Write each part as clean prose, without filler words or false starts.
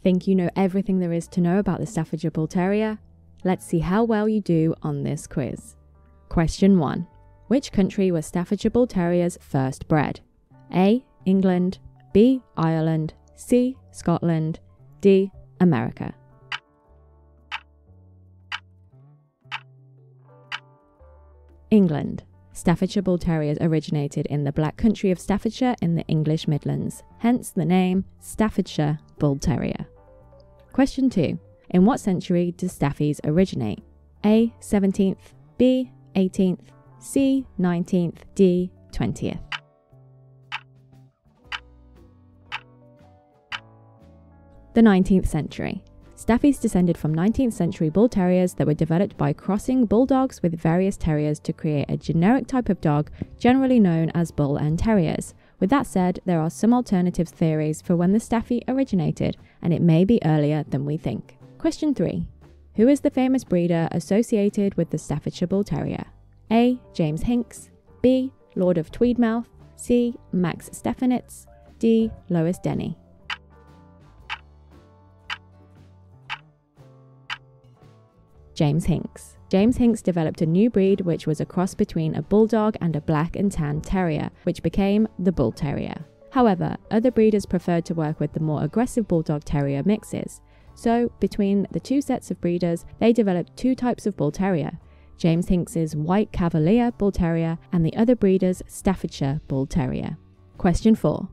Think you know everything there is to know about the Staffordshire Bull Terrier? Let's see how well you do on this quiz. Question 1. Which country were Staffordshire Bull Terriers first bred? A. England, B. Ireland, C. Scotland, D. America. England. Staffordshire Bull Terriers originated in the Black Country of Staffordshire in the English Midlands, hence the name Staffordshire Bull Terrier. Question 2. In what century did Staffies originate? A. 17th, B. 18th, C. 19th, D. 20th. The 19th century. Staffies descended from 19th century bull terriers that were developed by crossing bulldogs with various terriers to create a generic type of dog generally known as bull and terriers. With that said, there are some alternative theories for when the Staffy originated, and it may be earlier than we think. Question 3. Who is the famous breeder associated with the Staffordshire Bull Terrier? A. James Hinks, B. Lord of Tweedmouth, C. Max Steffanitz, D. Lois Denny. James Hinks. James Hinks developed a new breed which was a cross between a bulldog and a black and tan terrier, which became the Bull Terrier. However, other breeders preferred to work with the more aggressive bulldog terrier mixes. So, between the two sets of breeders, they developed two types of bull terrier: James Hinks's White Cavalier Bull Terrier and the other breeder's Staffordshire Bull Terrier. Question 4.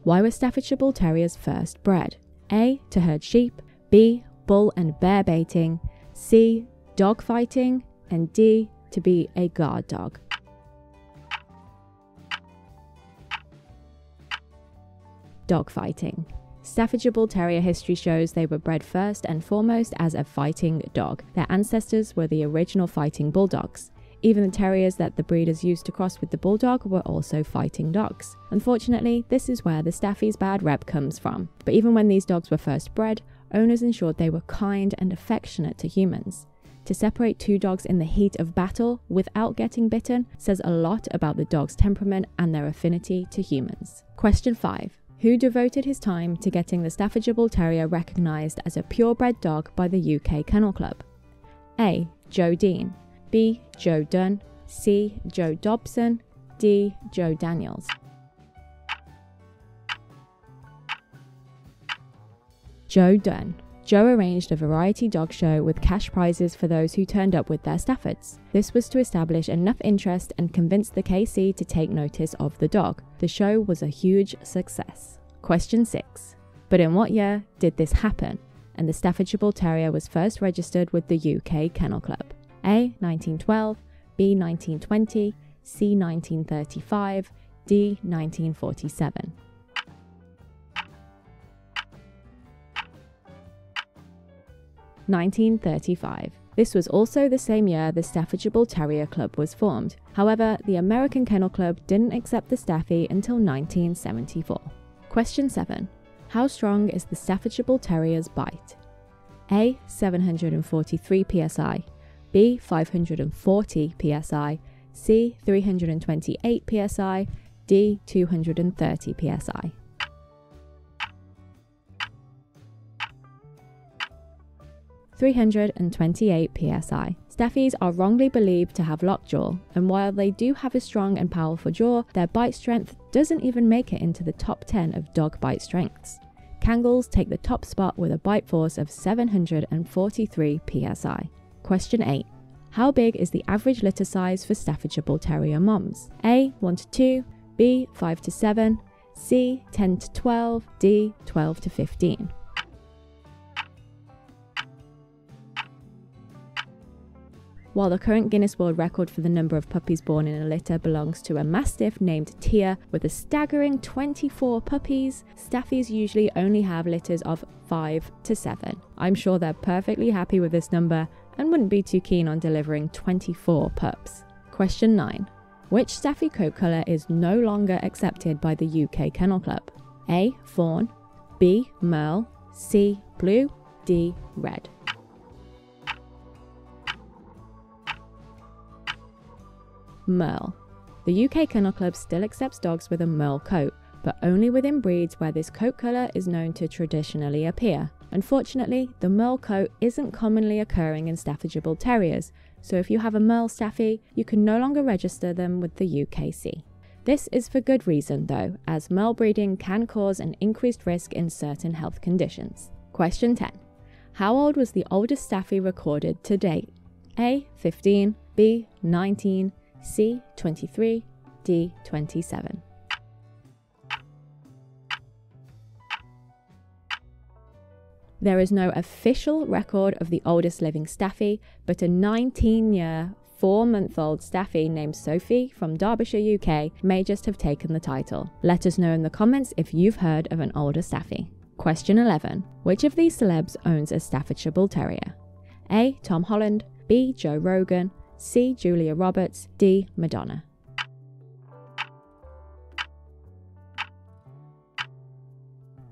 Why were Staffordshire Bull Terriers first bred? A. To herd sheep, B. Bull and bear baiting, C. Dog fighting, and D. To be a guard dog. Dog fighting. Staffordshire Bull Terrier history shows they were bred first and foremost as a fighting dog. Their ancestors were the original fighting bulldogs. Even the terriers that the breeders used to cross with the bulldog were also fighting dogs. Unfortunately, this is where the Staffies' bad rep comes from. But even when these dogs were first bred, owners ensured they were kind and affectionate to humans. To separate two dogs in the heat of battle without getting bitten says a lot about the dog's temperament and their affinity to humans. Question 5. Who devoted his time to getting the Staffordshire Bull Terrier recognised as a purebred dog by the UK Kennel Club? A. Joe Dean, B. Joe Dunn, C. Joe Dobson, D. Joe Daniels. Joe Dunn. Joe arranged a variety dog show with cash prizes for those who turned up with their Staffords. This was to establish enough interest and convince the KC to take notice of the dog. The show was a huge success. Question 6. But in what year did this happen and the Staffordshire Bull Terrier was first registered with the UK Kennel Club? A. 1912, B. 1920, C. 1935, D. 1947. (1935). This was also the same year the Staffordshire Bull Terrier Club was formed. However, the American Kennel Club didn't accept the Staffy until 1974. Question 7. How strong is the Staffordshire Bull Terrier's bite? A. 743 psi, B. 540 psi, C. 328 psi, D. 230 psi. (328 psi). Staffies are wrongly believed to have lockjaw, and while they do have a strong and powerful jaw, their bite strength doesn't even make it into the top 10 of dog bite strengths. Kangals take the top spot with a bite force of 743 psi. Question 8. How big is the average litter size for Staffordshire Bull Terrier moms? A. 1 to 2, B. 5 to 7, C. 10 to 12, D. 12 to 15. While the current Guinness World Record for the number of puppies born in a litter belongs to a Mastiff named Tia with a staggering 24 puppies, Staffies usually only have litters of 5 to 7. I'm sure they're perfectly happy with this number and wouldn't be too keen on delivering 24 pups. Question 9. Which Staffy coat colour is no longer accepted by the UK Kennel Club? A. Fawn, B. Merle, C. Blue, D. Red. Merle. The UK Kennel Club still accepts dogs with a merle coat, but only within breeds where this coat colour is known to traditionally appear. Unfortunately, the merle coat isn't commonly occurring in Staffordshire Bull Terriers, so if you have a merle Staffy, you can no longer register them with the UKC. This is for good reason though, as merle breeding can cause an increased risk in certain health conditions. Question 10. How old was the oldest Staffy recorded to date? A. 15, B. 19, C. 23, D. 27. There is no official record of the oldest living Staffy, but a 19-year, 4-month-old Staffy named Sophie from Derbyshire, UK may just have taken the title. Let us know in the comments if you've heard of an older Staffy. Question 11. Which of these celebs owns a Staffordshire Bull Terrier? A. Tom Holland, B. Joe Rogan, C. Julia Roberts, D. Madonna.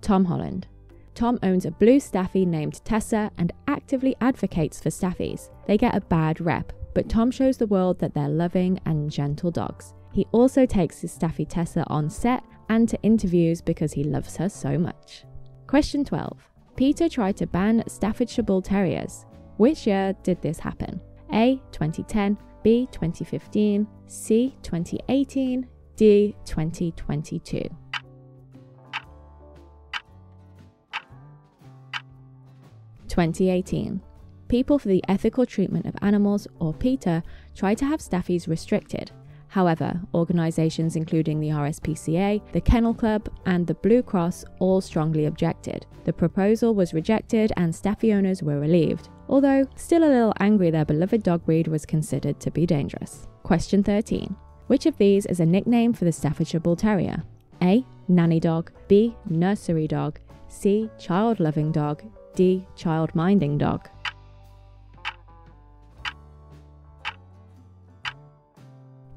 Tom Holland. Tom owns a blue Staffy named Tessa and actively advocates for Staffies. They get a bad rep, but Tom shows the world that they're loving and gentle dogs. He also takes his Staffy Tessa on set and to interviews because he loves her so much. Question 12. PETA tried to ban Staffordshire Bull Terriers. Which year did this happen? A. 2010, B. 2015, C. 2018, D. 2022. 2018. People for the Ethical Treatment of Animals, or PETA, tried to have Staffies restricted. However, organisations including the RSPCA, the Kennel Club, and the Blue Cross all strongly objected. The proposal was rejected and Staffy owners were relieved, although still a little angry their beloved dog breed was considered to be dangerous. Question 13. Which of these is a nickname for the Staffordshire Bull Terrier? A. Nanny dog, B. Nursery dog, C. Child-loving dog, D. Child-minding dog.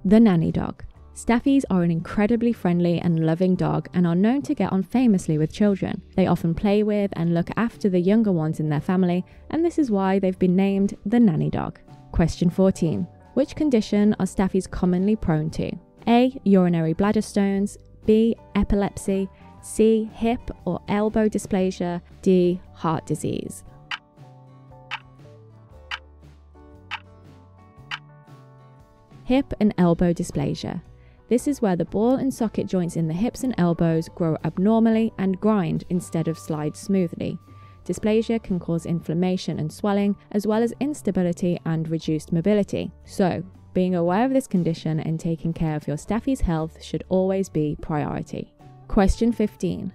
The nanny dog. Staffies are an incredibly friendly and loving dog and are known to get on famously with children. They often play with and look after the younger ones in their family, and this is why they've been named the nanny dog. Question 14. Which condition are Staffies commonly prone to? A. Urinary bladder stones, B. Epilepsy, C. Hip or elbow dysplasia, D. Heart disease. Hip and elbow dysplasia. This is where the ball and socket joints in the hips and elbows grow abnormally and grind instead of slide smoothly. Dysplasia can cause inflammation and swelling, as well as instability and reduced mobility. So, being aware of this condition and taking care of your Staffy's health should always be priority. Question 15.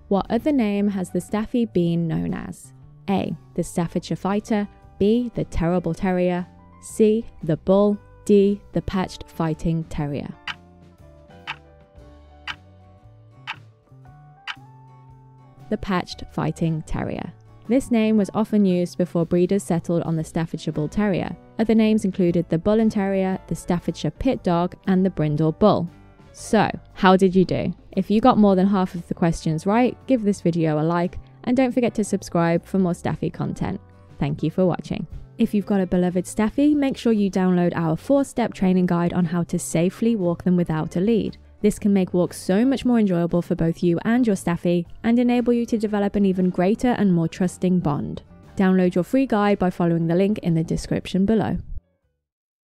What other name has the Staffy been known as? A. The Staffordshire Fighter, B. The Terrible Terrier, C. The Bull, D. The Patched Fighting Terrier. The Patched Fighting Terrier. This name was often used before breeders settled on the Staffordshire Bull Terrier. Other names included the Bull and Terrier, the Staffordshire Pit Dog, and the Brindle Bull. So, how did you do? If you got more than half of the questions right, give this video a like, and don't forget to subscribe for more Staffy content. Thank you for watching. If you've got a beloved Staffy, make sure you download our 4-step training guide on how to safely walk them without a lead. This can make walks so much more enjoyable for both you and your Staffy, and enable you to develop an even greater and more trusting bond. Download your free guide by following the link in the description below.